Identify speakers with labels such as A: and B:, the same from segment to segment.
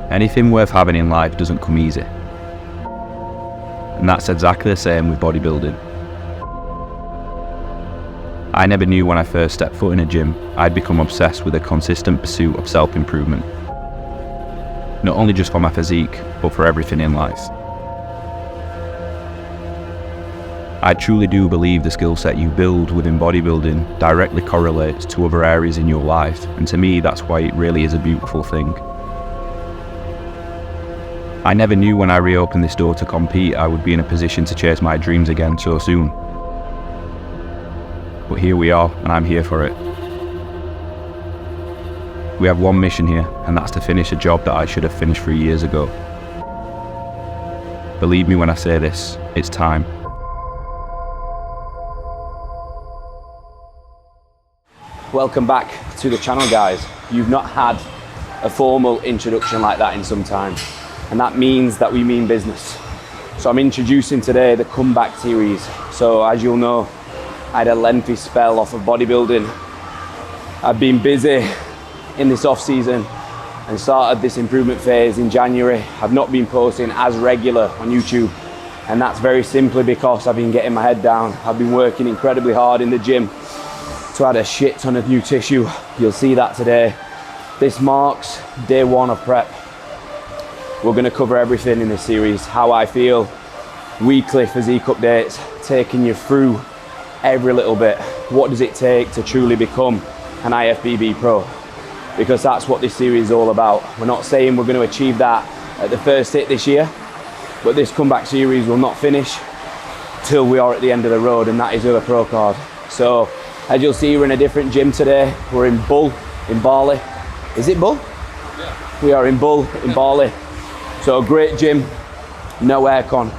A: Anything worth having in life doesn't come easy. And that's exactly the same with bodybuilding. I never knew when I first stepped foot in a gym, I'd become obsessed with a consistent pursuit of self-improvement. Not only just for my physique, but for everything in life. I truly do believe the skill set you build within bodybuilding directly correlates to other areas in your life, and to me that's why it really is a beautiful thing. I never knew when I reopened this door to compete I would be in a position to chase my dreams again so soon. But here we are, and I'm here for it. We have one mission here, and that's to finish a job that I should have finished 3 years ago. Believe me when I say this, it's time.
B: Welcome back to the channel, guys. You've not had a formal introduction like that in some time, and that means that we mean business. So I'm introducing today the comeback series. So as you'll know, I had a lengthy spell off of bodybuilding. I've been busy in this off season and started this improvement phase in January. I've not been posting as regular on YouTube, and that's very simply because I've been getting my head down. I've been working incredibly hard in the gym to add a shit ton of new tissue. You'll see that today. This marks day one of prep. We're gonna cover everything in this series, how I feel, weekly physique updates, taking you through every little bit. What does it take to truly become an IFBB pro? Because that's what this series is all about. We're not saying we're gonna achieve that at the first hit this year, but this comeback series will not finish till we are at the end of the road, and that is with a pro card. So, as you'll see, we're in a different gym today. We're in Bull, in Bali. Is it Bull? Yeah. We are in Bull, in Bali. So a great gym, no aircon.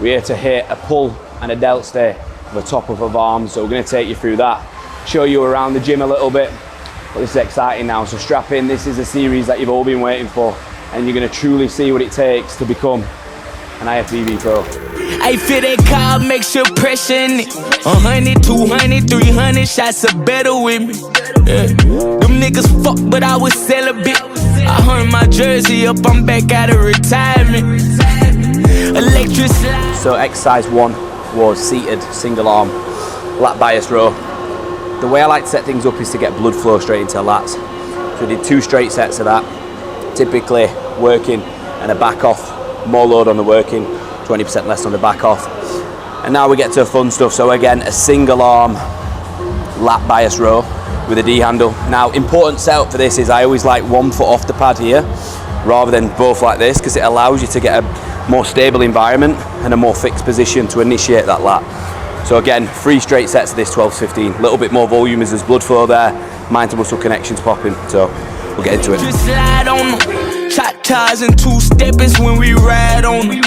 B: We're here to hit a pull and a delt stay on the top of our arms. So we're gonna take you through that, show you around the gym a little bit. But this is exciting now, so strap in. This is a series that you've all been waiting for, and you're gonna truly see what it takes to become an IFBB pro.
C: I feel that car makes your pressure in it. 100, 200, 300 shots are better with me. Yeah. Them niggas fuck, but I was celibate. I hung my jersey up, I'm back out of retirement. Electric slide.
B: So exercise one was seated single arm lat bias row. The way I like to set things up is to get blood flow straight into the lats. So we did 2 straight sets of that, typically working and a back off, more load on the working, 20% less on the back off. And now we get to fun stuff. So again, a single arm lat bias row with a D handle. Now, important setup for this is I always like 1 foot off the pad here rather than both like this, because it allows you to get a more stable environment and a more fixed position to initiate that lat. So again, 3 straight sets of this 12 to 15. A little bit more volume as there's blood flow there, mind to muscle connections popping. So we'll get into it.
C: Slide on them, cha-chas and 2-steppers when we ride on them.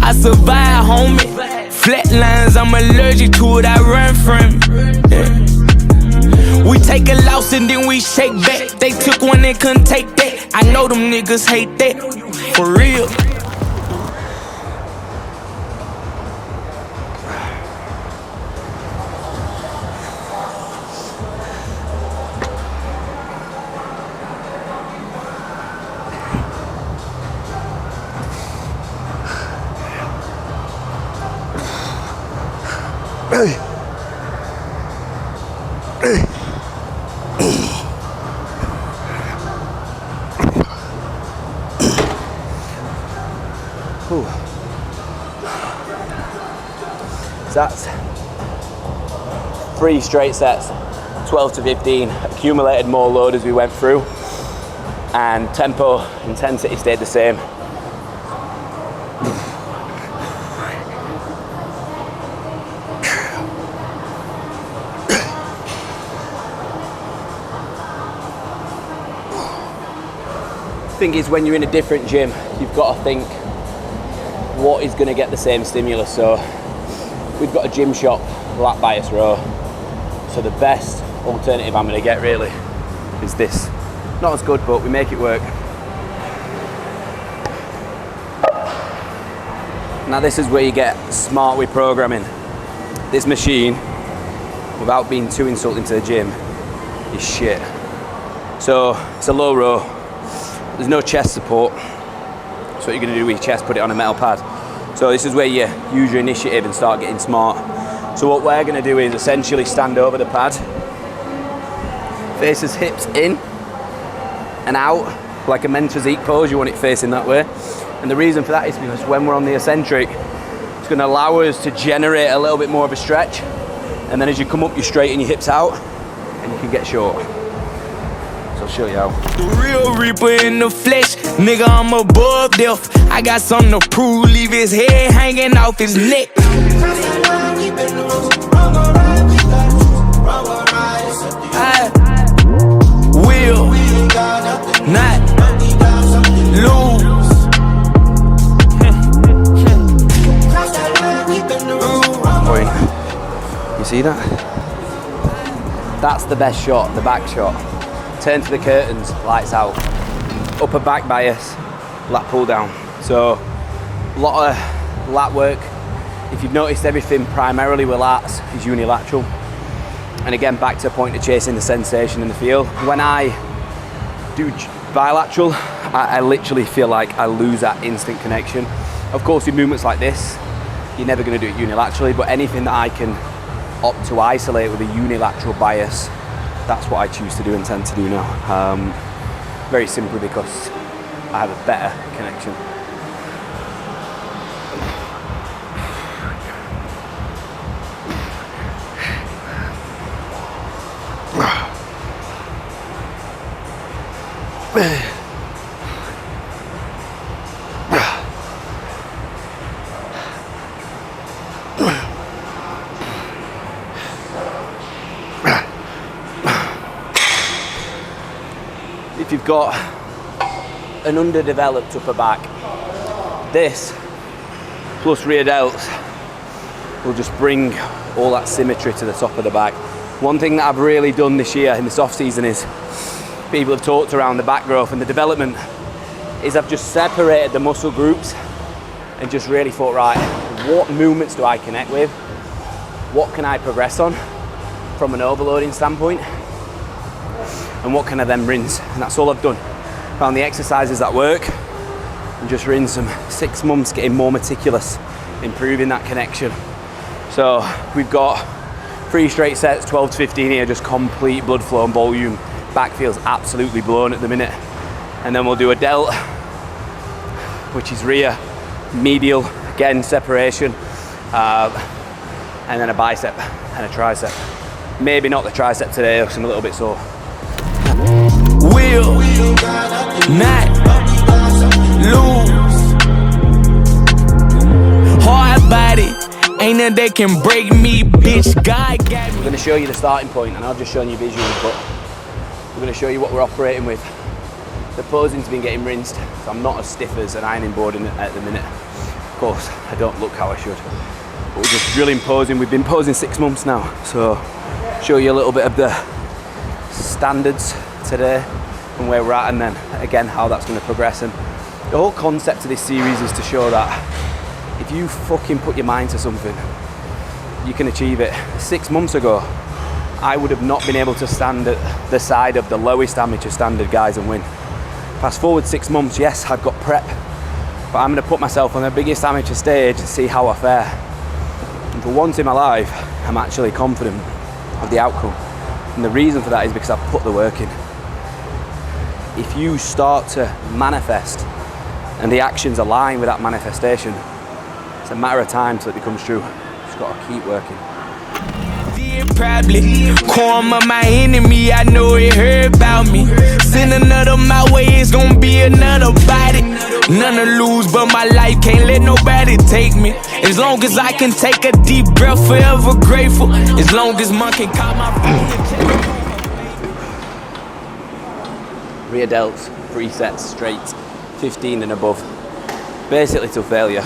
C: I survive, homie. Flat lines, I'm allergic to it, I run from it. Yeah. We take a loss and then we shake back. They took one and couldn't take that. I know them niggas hate that, for real.
B: So that's 3 straight sets, 12 to 15, accumulated more load as we went through, and tempo, intensity stayed the same. The thing is, when you're in a different gym, you've got to think what is going to get the same stimulus. So we've got a gym shop lat bias row, so the best alternative I'm going to get really is this. Not as good, but we make it work. Now this is where you get smart with programming. This machine, without being too insulting to the gym, is shit. So it's a low row. there's no chest support. So what you're going to do with your chest, put it on a metal pad. So this is where you use your initiative and start getting smart. So what we're going to do is essentially stand over the pad, faces hips in and out, like a men's physique pose. You want it facing that way. And the reason for that is because when we're on the eccentric, it's going to allow us to generate a little bit more of a stretch. And then as you come up, you straighten your hips out and you can get short. So I'll show you how.
C: The real reaper in the flesh, nigga, I'm above death. I got something to prove, leave his head hanging off his neck. I will not lose.
B: You see that? That's the best shot, the back shot. Turn to the curtains, lights out. Upper back bias, lat pull down. So a lot of lat work. If you've noticed, everything primarily with lats is unilateral. And again, back to the point of chasing the sensation in the feel. When I do bilateral, I literally feel like I lose that instant connection. Of course, with movements like this, you're never going to do it unilaterally, but anything that I can opt to isolate with a unilateral bias, that's what I choose to do and tend to do now. Very simply because I have a better connection. If you've got an underdeveloped upper back, this plus rear delts will just bring all that symmetry to the top of the back. One thing that I've really done this year in this off season is people have talked around the back growth and the development is I've just separated the muscle groups and just really thought, right, what movements do I connect with? What can I progress on from an overloading standpoint? And what can I then rinse? And that's all I've done. Found the exercises that work and just rinse them. 6 months getting more meticulous, improving that connection. So we've got 3 straight sets, 12 to 15 here, just complete blood flow and volume. Back feels absolutely blown at the minute. And then we'll do a delt, which is rear, medial, again, separation, and then a bicep and a tricep. Maybe not the tricep today because I'm a little bit sore.
C: Will not lose. Hard body, ain't nothing that can break me, bitch. God got me.
B: I'm going to show you the starting point, and I've just shown you visuals, but we're going to show you what we're operating with. The posing's been getting rinsed, so I'm not as stiff as an ironing board at the minute. Of course, I don't look how I should, but we're just drilling posing. We've been posing 6 months now, so show you a little bit of the standards today and where we're at, and then again how that's going to progress. And the whole concept of this series is to show that if you fucking put your mind to something, you can achieve it. 6 months ago, I would have not been able to stand at the side of the lowest amateur standard guys and win. Fast forward 6 months, yes, I've got prep, but I'm going to put myself on the biggest amateur stage and see how I fare. And for once in my life, I'm actually confident of the outcome. And the reason for that is because I've put the work in. If you start to manifest and the actions align with that manifestation, it's a matter of time till it becomes true. Just got to keep working.
C: Probably karma my enemy, I know it heard about me. Send another my way, it's gonna be another body. None to lose, but my life can't let nobody take me. As long as I can take a deep breath, forever grateful. As long as monkey call my phone.
B: Rear delts, 3 sets straight, 15 and above, basically till failure.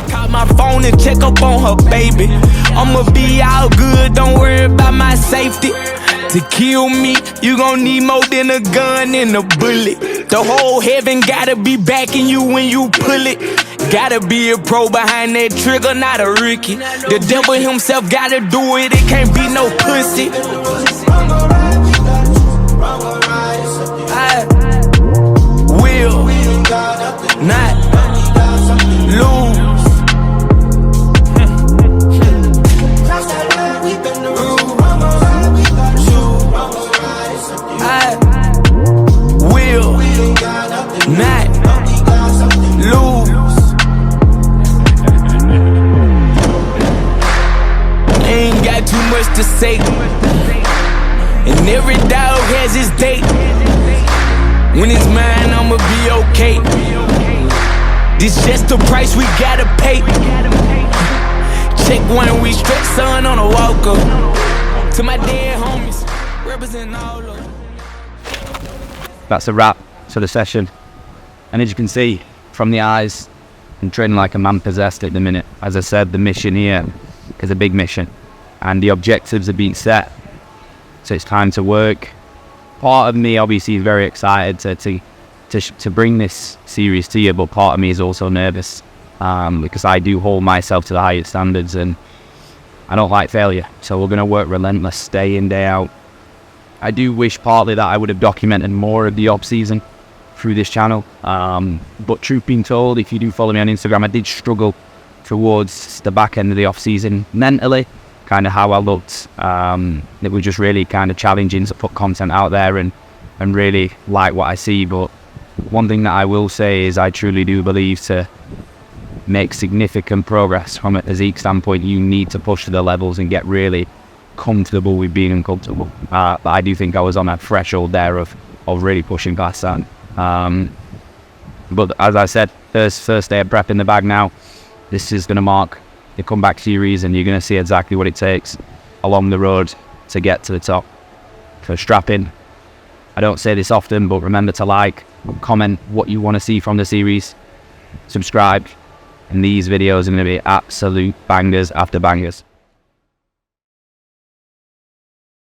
C: Call my phone and check up on her baby. I'ma be all good, don't worry about my safety. To kill me, you gon' need more than a gun and a bullet. The whole heaven gotta be backing you when you pull it. Gotta be a pro behind that trigger, not a rookie. The devil himself gotta do it, it can't be no pussy. I will not lose. I will not lose. Ain't got too much to say, and every dog has his date. When it's mine, I'ma be okay. This just the price we gotta pay. Check 1 week straight, son on a walker. To my dead homies, representing all of them.
A: That's a wrap to the session. And as you can see from the eyes, I'm training like a man possessed at the minute. As I said, the mission here is a big mission, and the objectives are being set. So it's time to work. Part of me obviously is very excited to bring this series to you, but part of me is also nervous because I do hold myself to the highest standards and I don't like failure. So we're going to work relentless day in, day out. I do wish partly that I would have documented more of the off season through this channel. But truth being told, if you do follow me on Instagram, I did struggle towards the back end of the off season mentally, kind of how I looked. It was just really kind of challenging to put content out there and really like what I see. But one thing that I will say is I truly do believe to make significant progress from a physique standpoint, you need to push to the levels and get really comfortable with being uncomfortable. But I do think I was on a threshold there of really pushing past that. But as I said, first day of prep in the bag now. This is going to mark the comeback series, and you're going to see exactly what it takes along the road to get to the top. So strap in. I don't say this often, but remember to like, comment what you want to see from the series, subscribe, and these videos are going to be absolute bangers after bangers.